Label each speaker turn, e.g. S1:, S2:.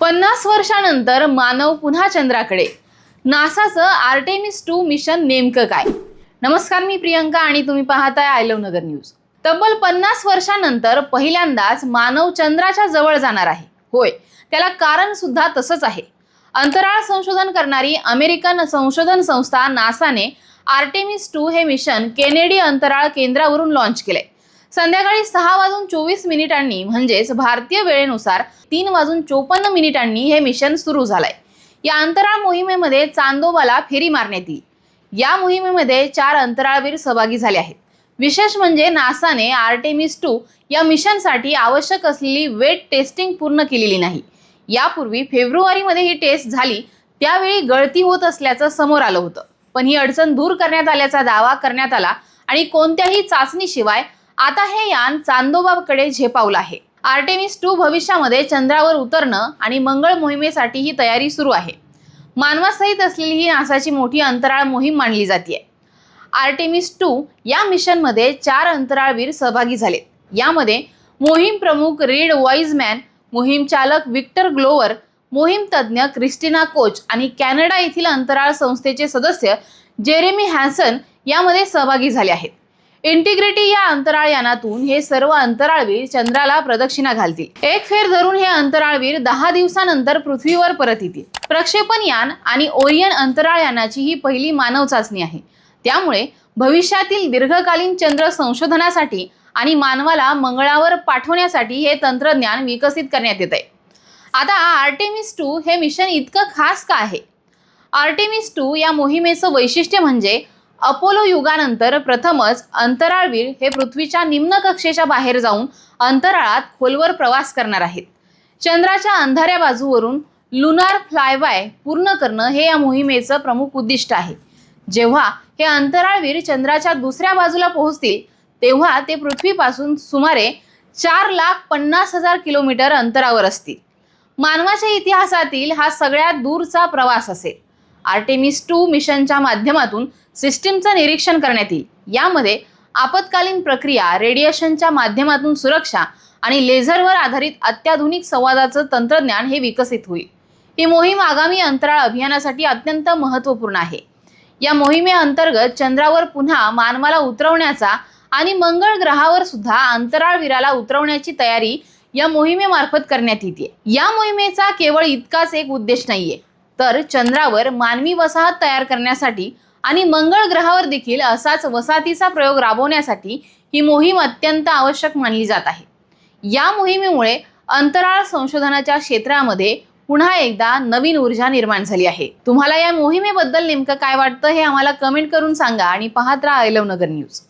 S1: 50 वर्षांनंतर मानव पुन्हा चंद्राकडे. नासाचं Artemis 2 mission नेमकं काय? नमस्कार, मी प्रियंका आणि तुम्ही पाहताय आय लव्ह नगर न्यूज. तब्बल 50 वर्षांनंतर पहिल्यांदाच मानव चंद्राच्या जवळ जाणार आहे. होय, त्याला कारण सुद्धा तसंच आहे. अंतराळ संशोधन करणारी अमेरिकन संशोधन संस्था नासाने आर्टेमिस 2 हे मिशन केनेडी अंतराळ केंद्रावरून लॉन्च केले. संध्याकाळी 6:24 म्हणजेच भारतीय वेळेनुसार 3:54 हे मिशन सुरू झालंय. या अंतराळ मोहिमेमध्ये चांदोबाला फेरी मारण्यात येईल. या मोहिमेमध्ये 4 अंतराळवीर सहभागी झाले आहेत. विशेष म्हणजे नासाने आर्टेमिस 2 या मिशनसाठी आवश्यक असलेली वेट टेस्टिंग पूर्ण केलेली नाही. यापूर्वी फेब्रुवारीमध्ये ही टेस्ट झाली, त्यावेळी गळती होत असल्याचं समोर आलं होतं. पण ही अडचण दूर करण्यात आल्याचा दावा करण्यात आला आणि कोणत्याही चाचणीशिवाय आता हे यान चांदोबाकडे झेपावलं आहे. आर्टेमिस 2 भविष्यामध्ये चंद्रावर उतरणं आणि मंगळ मोहिमेसाठी ही तयारी सुरू आहे. मानवासहित असलेली ही नासाची मोठी अंतराळ मोहीम मानली जाते. आर्टेमिस 2 या मिशनमध्ये 4 अंतराळवीर सहभागी झालेत. यामध्ये मोहीम प्रमुख रीड वाईजमॅन, मोहीम चालक विक्टर ग्लोवर, मोहीम तज्ज्ञ क्रिस्टिना कोच आणि कॅनडा येथील अंतराळ संस्थेचे सदस्य जेरेमी हॅन्सन यामध्ये सहभागी झाले आहेत. इंटिग्रिटी या अंतराळ यानातून हे सर्व अंतराळवीर चंद्राला प्रदक्षिणा घालतील. एक फेर धरून हे अंतराळवीर 10 दिवसानंतर पृथ्वीवर परत येतील. प्रक्षेपण यान आणि ओरियन अंतराळ यानाची ही पहिली मानव चाचणी आहे. त्यामुळे भविष्यातील दीर्घकालीन चंद्र संशोधनासाठी आणि मानवाला मंगळावर पाठवण्यासाठी हे तंत्रज्ञान विकसित करण्यात येत आहे. आता आर्टेमिस 2 हे मिशन इतकं खास का आहे? आर्टेमिस 2 या मोहिमेचं वैशिष्ट्य म्हणजे अपोलो युगानंतर प्रथमच अंतराळवीर हे पृथ्वीच्या निम्न कक्षेच्या बाहेर जाऊन अंतराळात खोलवर प्रवास करणार आहेत. चंद्राच्या अंधाऱ्या बाजूवरून लुनार फ्लायबाय पूर्ण करणं हे या मोहिमेचं प्रमुख उद्दिष्ट आहे. जेव्हा हे अंतराळवीर चंद्राच्या दुसऱ्या बाजूला पोहोचतील तेव्हा ते पृथ्वीपासून सुमारे 4,50,000 किलोमीटर अंतरावर असतील. मानवाच्या इतिहासातील हा सगळ्यात दूरचा प्रवास असेल. आर्टेमिस 2 मिशनच्या माध्यमातून सिस्टीमचं निरीक्षण करण्यात येईल. यामध्ये आपत्कालीन प्रक्रिया, रेडिएशनच्या माध्यमातून सुरक्षा आणि लेझरवर आधारित अत्याधुनिक संवादाचं तंत्रज्ञान हे विकसित होईल. ही मोहीम आगामी अंतराळ अभियानासाठी अत्यंत महत्त्वपूर्ण आहे. या मोहिमेअंतर्गत चंद्रावर पुन्हा मानवाला उतरवण्याचा आणि मंगळ ग्रहावर सुद्धा अंतराळवीराला उतरवण्याची तयारी या मोहिमेमार्फत करण्यात येते. या मोहिमेचा केवळ इतकाच एक उद्देश नाहीये, तर चंद्रावर मानवी वसाहत तयार करण्यासाठी आणि मंगळ ग्रहावर देखील असाच वसाहतीचा प्रयोग राबवण्यासाठी ही मोहीम अत्यंत आवश्यक मानली जात आहे. या मोहिमेमुळे अंतराळ संशोधनाच्या क्षेत्रामध्ये पुन्हा एकदा नवीन ऊर्जा निर्माण झाली आहे. तुम्हाला या मोहिमेबद्दल नेमकं काय वाटतं हे आम्हाला कमेंट करून सांगा आणि पाहत राहा आय लव्ह नगर न्यूज.